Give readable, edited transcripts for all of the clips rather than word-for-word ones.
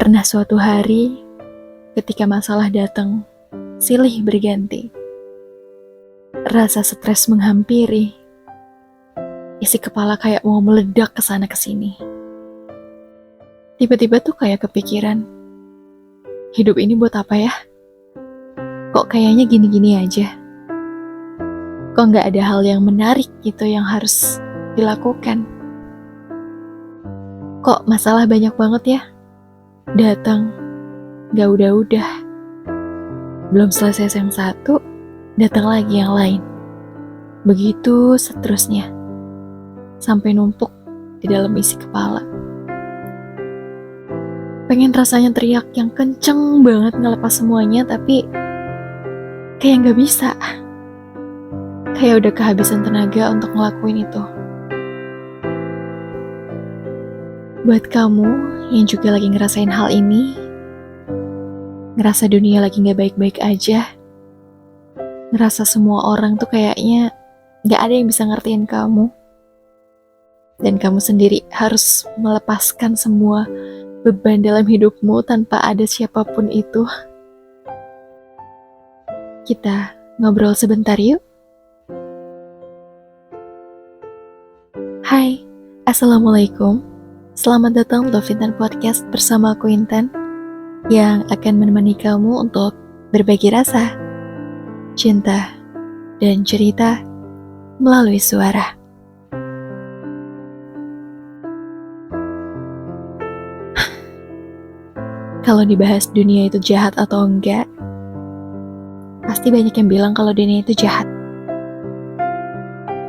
Pernah suatu hari, ketika masalah datang, silih berganti. Rasa stres menghampiri. Isi kepala kayak mau meledak kesana kesini. Tiba-tiba tuh kayak kepikiran, hidup ini buat apa ya? Kok kayaknya gini-gini aja? Kok nggak ada hal yang menarik gitu yang harus dilakukan? Kok masalah banyak banget ya? Datang, gak udah-udah. Belum selesai yang satu, datang lagi yang lain. Begitu seterusnya. Sampai numpuk di dalam isi kepala. Pengen rasanya teriak yang kenceng banget ngelepas semuanya, tapi kayak gak bisa. Kayak udah kehabisan tenaga untuk ngelakuin itu. Buat kamu yang juga lagi ngerasain hal ini, ngerasa dunia lagi gak baik-baik aja, ngerasa semua orang tuh kayaknya gak ada yang bisa ngertiin kamu, dan kamu sendiri harus melepaskan semua beban dalam hidupmu tanpa ada siapapun itu. Kita ngobrol sebentar yuk. Hai, Assalamualaikum. Selamat datang di Fintan Podcast bersama aku Intan, yang akan menemani kamu untuk berbagi rasa, cinta, dan cerita melalui suara. Kalau dibahas dunia itu jahat atau enggak, pasti banyak yang bilang kalau dunia itu jahat.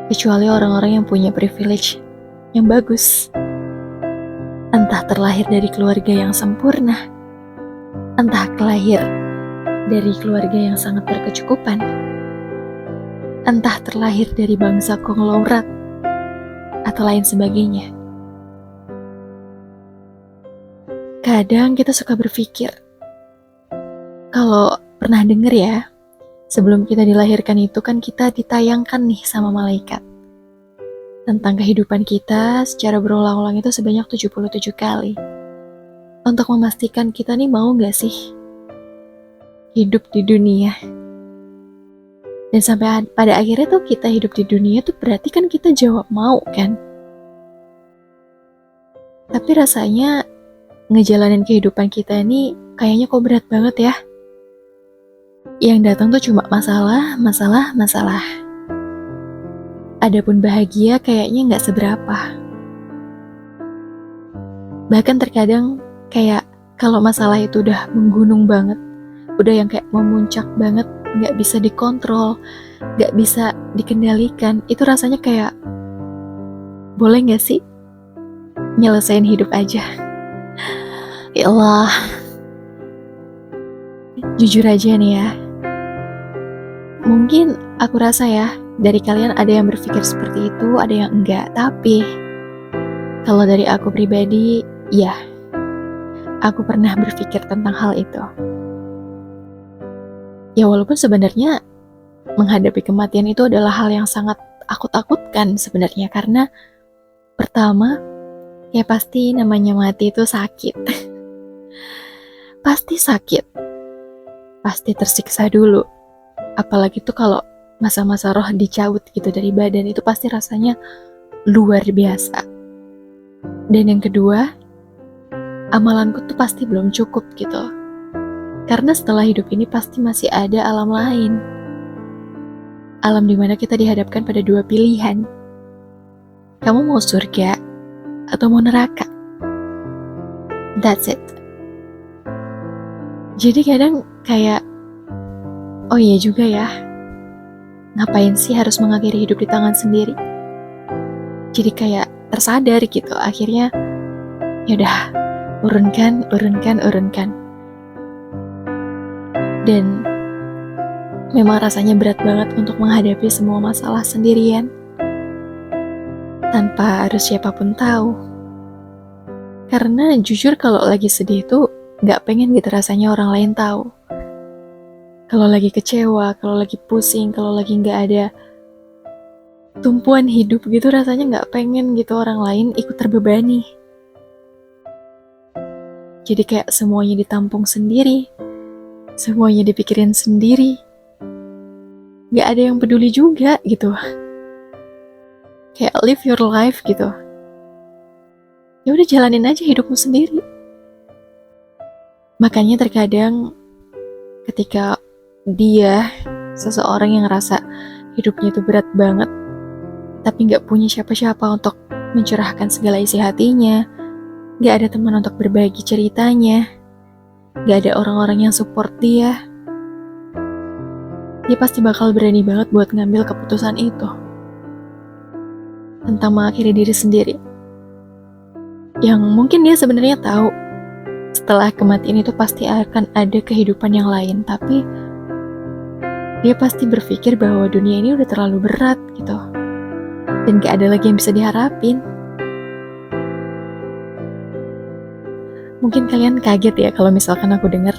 Kecuali orang-orang yang punya privilege yang bagus. Entah terlahir dari keluarga yang sempurna, entah terlahir dari keluarga yang sangat berkecukupan, entah terlahir dari bangsa konglomerat, atau lain sebagainya. Kadang kita suka berpikir, kalau pernah denger ya, sebelum kita dilahirkan itu kan kita ditayangkan nih sama malaikat. Tentang kehidupan kita secara berulang-ulang itu sebanyak 77 kali. Untuk memastikan kita nih mau gak sih hidup di dunia. Dan sampai pada akhirnya tuh kita hidup di dunia tuh berarti kan kita jawab mau kan. Tapi rasanya ngejalanin kehidupan kita ini kayaknya kok berat banget ya. Yang datang tuh cuma masalah. Adapun bahagia kayaknya gak seberapa. Bahkan terkadang kayak kalau masalah itu udah menggunung banget, udah yang kayak memuncak banget, gak bisa dikontrol, gak bisa dikendalikan, itu rasanya kayak, boleh gak sih nyelesain hidup aja? Ya Allah. Jujur aja nih ya, mungkin aku rasa ya, dari kalian ada yang berpikir seperti itu, ada yang enggak. Tapi kalau dari aku pribadi, ya, aku pernah berpikir tentang hal itu. Ya walaupun sebenarnya menghadapi kematian itu adalah hal yang sangat aku takutkan sebenarnya. Karena pertama, ya pasti namanya mati itu sakit. Pasti sakit. Pasti tersiksa dulu. Apalagi tuh kalau masa-masa roh dicabut gitu dari badan, itu pasti rasanya luar biasa. Dan yang kedua, amalanku tuh pasti belum cukup gitu. Karena setelah hidup ini pasti masih ada alam lain. Alam dimana kita dihadapkan pada dua pilihan. Kamu mau surga atau mau neraka? That's it. Jadi kadang kayak, oh iya juga ya, ngapain sih harus mengakhiri hidup di tangan sendiri? Jadi kayak tersadar gitu, akhirnya yaudah, urunkan. Dan memang rasanya berat banget untuk menghadapi semua masalah sendirian, tanpa harus siapapun tahu. Karena jujur kalau lagi sedih tuh gak pengen gitu rasanya orang lain tahu. Kalau lagi kecewa, kalau lagi pusing, kalau lagi gak ada tumpuan hidup gitu, rasanya gak pengen gitu orang lain ikut terbebani. Jadi kayak semuanya ditampung sendiri, semuanya dipikirin sendiri. Gak ada yang peduli juga gitu. Kayak live your life gitu. Ya udah jalanin aja hidupmu sendiri. Makanya terkadang ketika seseorang yang ngerasa hidupnya itu berat banget, tapi gak punya siapa-siapa untuk mencurahkan segala isi hatinya, gak ada teman untuk berbagi ceritanya, gak ada orang-orang yang support dia pasti bakal berani banget buat ngambil keputusan itu tentang mengakhiri diri sendiri. Yang mungkin dia sebenarnya tahu setelah kematian itu pasti akan ada kehidupan yang lain, tapi dia pasti berpikir bahwa dunia ini udah terlalu berat gitu, dan gak ada lagi yang bisa diharapin. Mungkin kalian kaget ya kalau misalkan aku dengar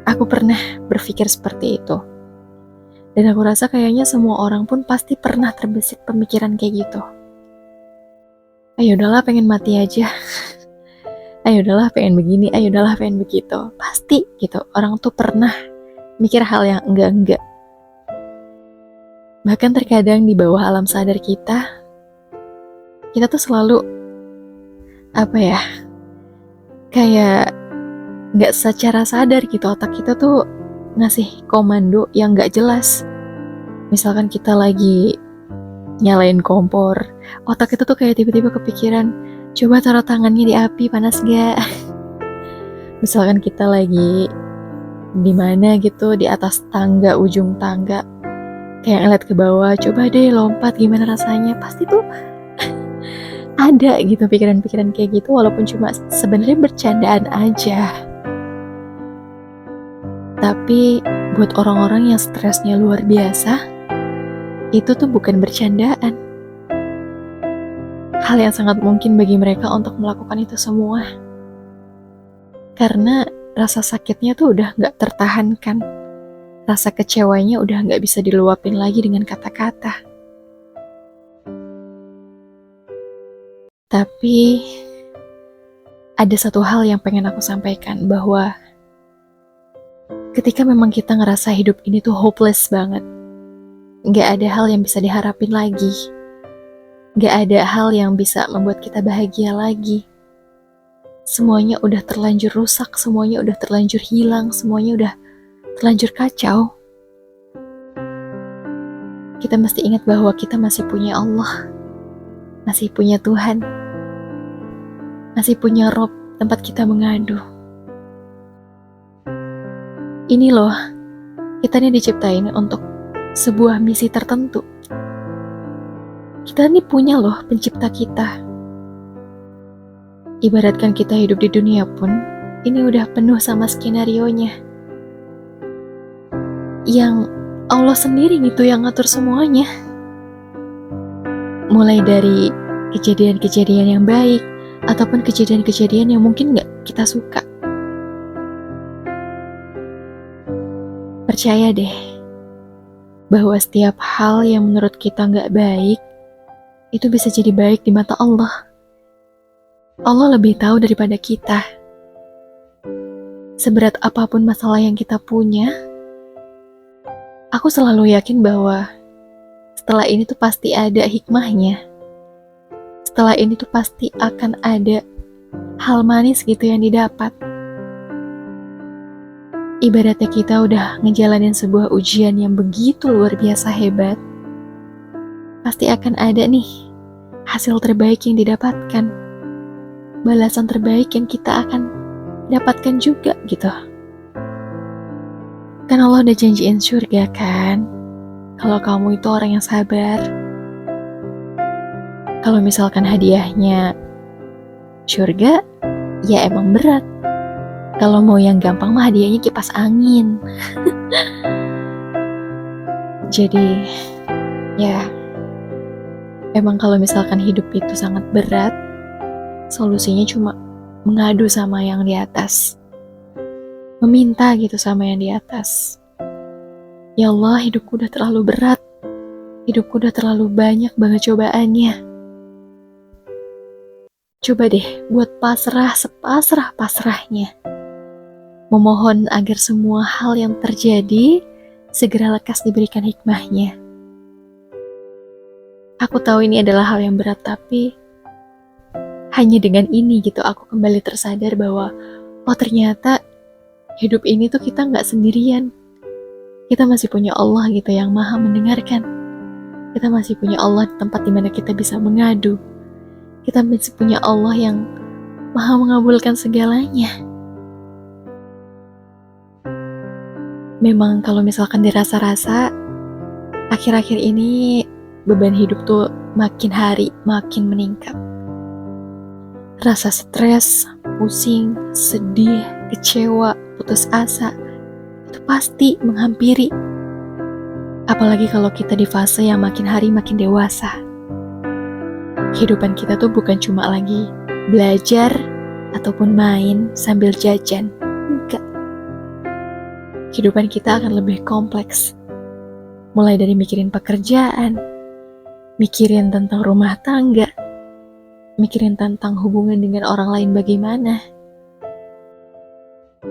aku pernah berpikir seperti itu. Dan aku rasa kayaknya semua orang pun pasti pernah terbesit pemikiran kayak gitu. Ayo udahlah pengen mati aja. Ayo udahlah pengen begini, ayo udahlah pengen begitu. Pasti gitu, orang tuh pernah mikir hal yang enggak-enggak. Bahkan terkadang di bawah alam sadar kita tuh selalu kayak gak secara sadar gitu, otak kita tuh ngasih komando yang gak jelas. Misalkan kita lagi nyalain kompor, otak itu tuh kayak tiba-tiba kepikiran, coba taruh tangannya di api, panas gak? Misalkan kita lagi di mana gitu, di atas tangga, ujung tangga, kayak ngeliat ke bawah, coba deh lompat gimana rasanya. Pasti tuh ada gitu pikiran-pikiran kayak gitu, walaupun cuma sebenarnya bercandaan aja. Tapi buat orang-orang yang stresnya luar biasa, itu tuh bukan bercandaan. Hal yang sangat mungkin bagi mereka untuk melakukan itu semua. Karena rasa sakitnya tuh udah gak tertahankan. Rasa kecewanya udah gak bisa diluapin lagi dengan kata-kata. Tapi ada satu hal yang pengen aku sampaikan, bahwa ketika memang kita ngerasa hidup ini tuh hopeless banget, gak ada hal yang bisa diharapin lagi, gak ada hal yang bisa membuat kita bahagia lagi, semuanya udah terlanjur rusak, semuanya udah terlanjur hilang, semuanya udah terlanjur kacau, kita mesti ingat bahwa kita masih punya Allah, masih punya Tuhan, masih punya Rob, tempat kita mengadu. Ini loh, kita nih diciptain untuk sebuah misi tertentu. Kita nih punya loh pencipta kita. Ibaratkan kita hidup di dunia pun, ini udah penuh sama skenario-nya. Yang Allah sendiri gitu yang ngatur semuanya. Mulai dari kejadian-kejadian yang baik, ataupun kejadian-kejadian yang mungkin gak kita suka. Percaya deh, bahwa setiap hal yang menurut kita gak baik, itu bisa jadi baik di mata Allah. Allah lebih tahu daripada kita. Seberat apapun masalah yang kita punya, aku selalu yakin bahwa setelah ini tuh pasti ada hikmahnya. Setelah ini tuh pasti akan ada hal manis gitu yang didapat. Ibaratnya kita udah ngejalanin sebuah ujian yang begitu luar biasa hebat, pasti akan ada nih hasil terbaik yang didapatkan, balasan terbaik yang kita akan dapatkan juga gitu. Kan Allah udah janjiin surga kan, kalau kamu itu orang yang sabar. Kalau misalkan hadiahnya surga, ya emang berat. Kalau mau yang gampang mah hadiahnya kipas angin. Jadi, ya emang kalau misalkan hidup itu sangat berat, solusinya cuma mengadu sama yang di atas. Meminta gitu sama yang di atas. Ya Allah, hidupku udah terlalu berat. Hidupku udah terlalu banyak banget cobaannya. Coba deh buat pasrah sepasrah-pasrahnya. Memohon agar semua hal yang terjadi segera lekas diberikan hikmahnya. Aku tahu ini adalah hal yang berat, tapi hanya dengan ini gitu aku kembali tersadar bahwa oh ternyata hidup ini tuh kita nggak sendirian. Kita masih punya Allah gitu yang maha mendengarkan. Kita masih punya Allah di tempat dimana kita bisa mengadu. Kita masih punya Allah yang maha mengabulkan segalanya. Memang kalau misalkan dirasa-rasa, akhir-akhir ini beban hidup tuh makin hari makin meningkat. Rasa stres, pusing, sedih, kecewa, putus asa, itu pasti menghampiri. Apalagi kalau kita di fase yang makin hari makin dewasa. Kehidupan kita tuh bukan cuma lagi belajar ataupun main sambil jajan. Enggak. Kehidupan kita akan lebih kompleks. Mulai dari mikirin pekerjaan, mikirin tentang rumah tangga, mikirin tentang hubungan dengan orang lain bagaimana,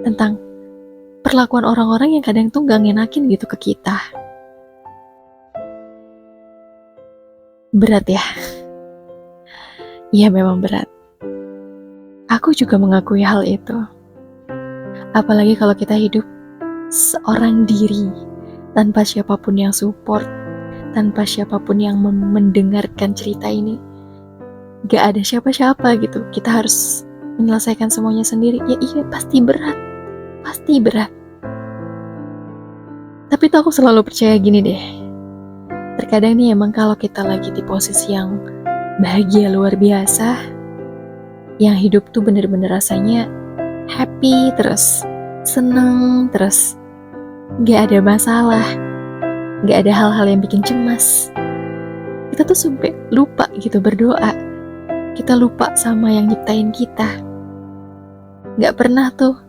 tentang perlakuan orang-orang yang kadang tuh gak ngenakin gitu ke kita. Berat ya? Iya memang berat. Aku juga mengakui hal itu. Apalagi kalau kita hidup seorang diri, tanpa siapapun yang support, tanpa siapapun yang mendengarkan cerita ini. Gak ada siapa-siapa gitu. Kita harus menyelesaikan semuanya sendiri. Ya iya pasti berat. Pasti berat. Tapi tuh aku selalu percaya gini deh. Terkadang nih emang kalau kita lagi di posisi yang bahagia luar biasa, yang hidup tuh bener-bener rasanya happy terus, seneng terus, gak ada masalah, gak ada hal-hal yang bikin cemas. Kita tuh sampai lupa gitu berdoa. Kita lupa sama yang nyiptain kita. Gak pernah tuh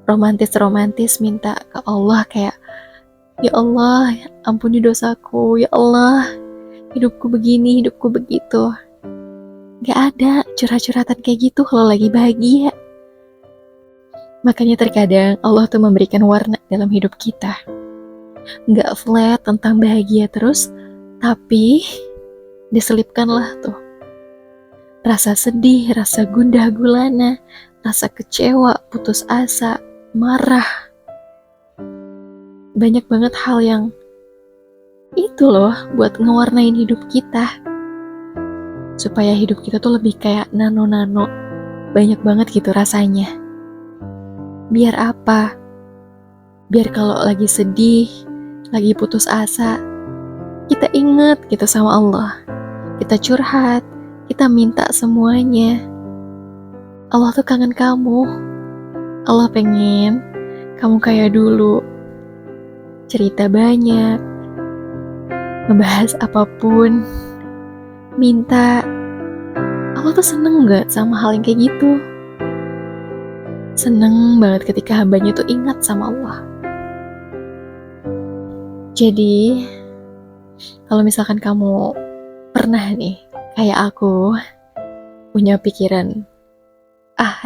romantis-romantis minta ke Allah kayak, ya Allah, ampuni dosaku, ya Allah, hidupku begini, hidupku begitu. Gak ada curhat-curhatan kayak gitu kalau lagi bahagia. Makanya terkadang Allah tuh memberikan warna dalam hidup kita. Gak flat tentang bahagia terus, tapi diselipkanlah tuh rasa sedih, rasa gundah gulana, rasa kecewa, putus asa, marah. Banyak banget hal yang itu loh buat ngewarnain hidup kita. Supaya hidup kita tuh lebih kayak nano-nano. Banyak banget gitu rasanya. Biar apa? Biar kalau lagi sedih, lagi putus asa, kita inget gitu sama Allah. Kita curhat, kita minta semuanya. Allah tuh kangen kamu. Allah pengen kamu kayak dulu. Cerita banyak, ngebahas apapun, minta. Allah tuh seneng gak sama hal yang kayak gitu? Seneng banget ketika hambanya tuh ingat sama Allah. Jadi kalau misalkan kamu pernah nih kayak aku punya pikiran,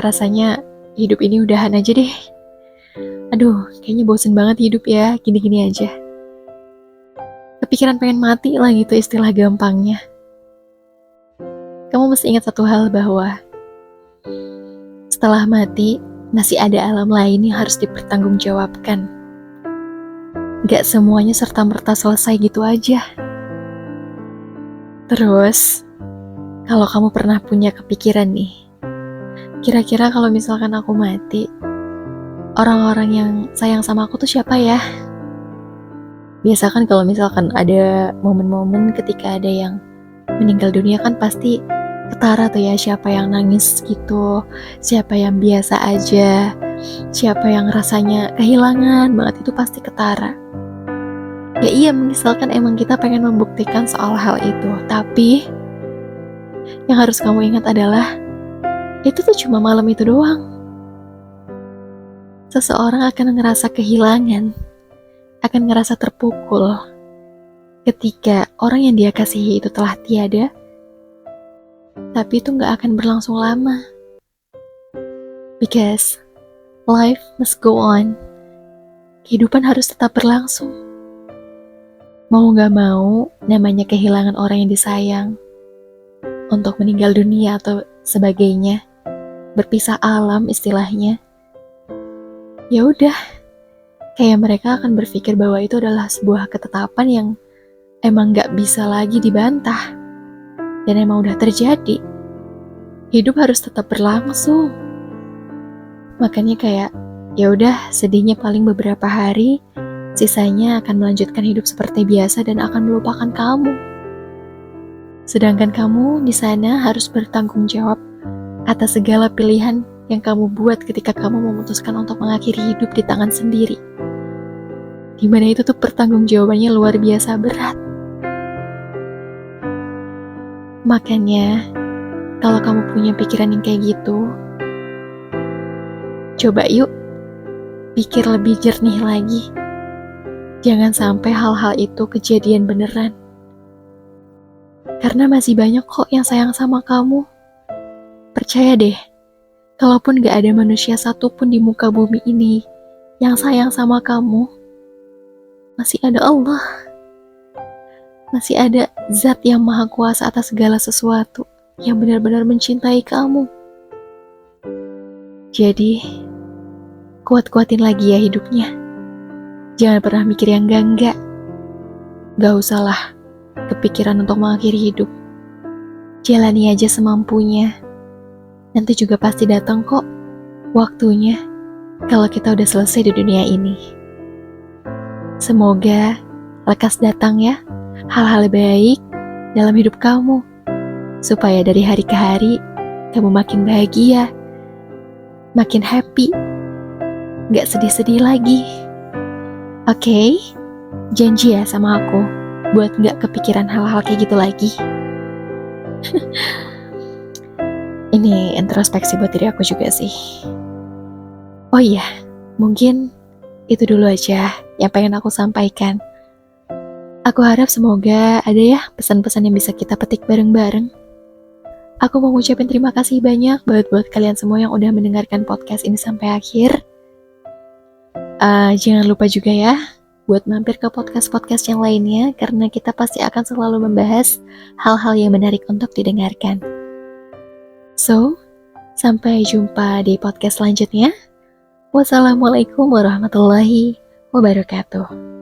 rasanya hidup ini udahan aja deh, aduh kayaknya bosen banget hidup ya, gini-gini aja, kepikiran pengen mati lah gitu istilah gampangnya. Kamu mesti ingat satu hal, bahwa setelah mati masih ada alam lain yang harus dipertanggungjawabkan. Gak semuanya serta-merta selesai gitu aja. Terus kalau kamu pernah punya kepikiran nih, kira-kira kalau misalkan aku mati, orang-orang yang sayang sama aku tuh siapa ya? Biasa kan kalau misalkan ada momen-momen ketika ada yang meninggal dunia kan pasti ketara tuh ya, siapa yang nangis gitu, siapa yang biasa aja, siapa yang rasanya kehilangan banget, itu pasti ketara. Ya iya, misalkan emang kita pengen membuktikan soal hal itu, tapi yang harus kamu ingat adalah itu tuh cuma malam itu doang. Seseorang akan ngerasa kehilangan, akan ngerasa terpukul ketika orang yang dia kasihi itu telah tiada. Tapi itu gak akan berlangsung lama. Because life must go on. Kehidupan harus tetap berlangsung. Mau gak mau, namanya kehilangan orang yang disayang, untuk meninggal dunia atau sebagainya, berpisah alam istilahnya. Ya udah, kayak mereka akan berpikir bahwa itu adalah sebuah ketetapan yang emang gak bisa lagi dibantah. Dan emang udah terjadi. Hidup harus tetap berlangsung. Makanya kayak, ya udah, sedihnya paling beberapa hari, sisanya akan melanjutkan hidup seperti biasa dan akan melupakan kamu. Sedangkan kamu di sana harus bertanggung jawab atas segala pilihan yang kamu buat ketika kamu memutuskan untuk mengakhiri hidup di tangan sendiri. Dimana itu tuh pertanggungjawabannya luar biasa berat. Makanya, kalau kamu punya pikiran yang kayak gitu, coba yuk, pikir lebih jernih lagi. Jangan sampai hal-hal itu kejadian beneran. Karena masih banyak kok yang sayang sama kamu. Percaya deh, kalaupun gak ada manusia satupun di muka bumi ini yang sayang sama kamu, masih ada Allah. Masih ada zat yang maha kuasa atas segala sesuatu yang benar-benar mencintai kamu. Jadi, kuat-kuatin lagi ya hidupnya. Jangan pernah mikir yang enggak-enggak. Gak usahlah kepikiran untuk mengakhiri hidup. Jalani aja semampunya. Nanti juga pasti datang kok waktunya kalau kita udah selesai di dunia ini. Semoga lekas datang ya hal-hal baik dalam hidup kamu. Supaya dari hari ke hari kamu makin bahagia, makin happy, gak sedih-sedih lagi. Oke? Janji ya sama aku buat gak kepikiran hal-hal kayak gitu lagi. Ini introspeksi buat diri aku juga sih. Oh iya, mungkin itu dulu aja yang pengen aku sampaikan. Aku harap semoga ada ya pesan-pesan yang bisa kita petik bareng-bareng. Aku mau ngucapin terima kasih banyak buat kalian semua yang udah mendengarkan podcast ini sampai akhir. Jangan lupa juga ya buat mampir ke podcast-podcast yang lainnya, karena kita pasti akan selalu membahas hal-hal yang menarik untuk didengarkan. So, sampai jumpa di podcast selanjutnya. Wassalamualaikum warahmatullahi wabarakatuh.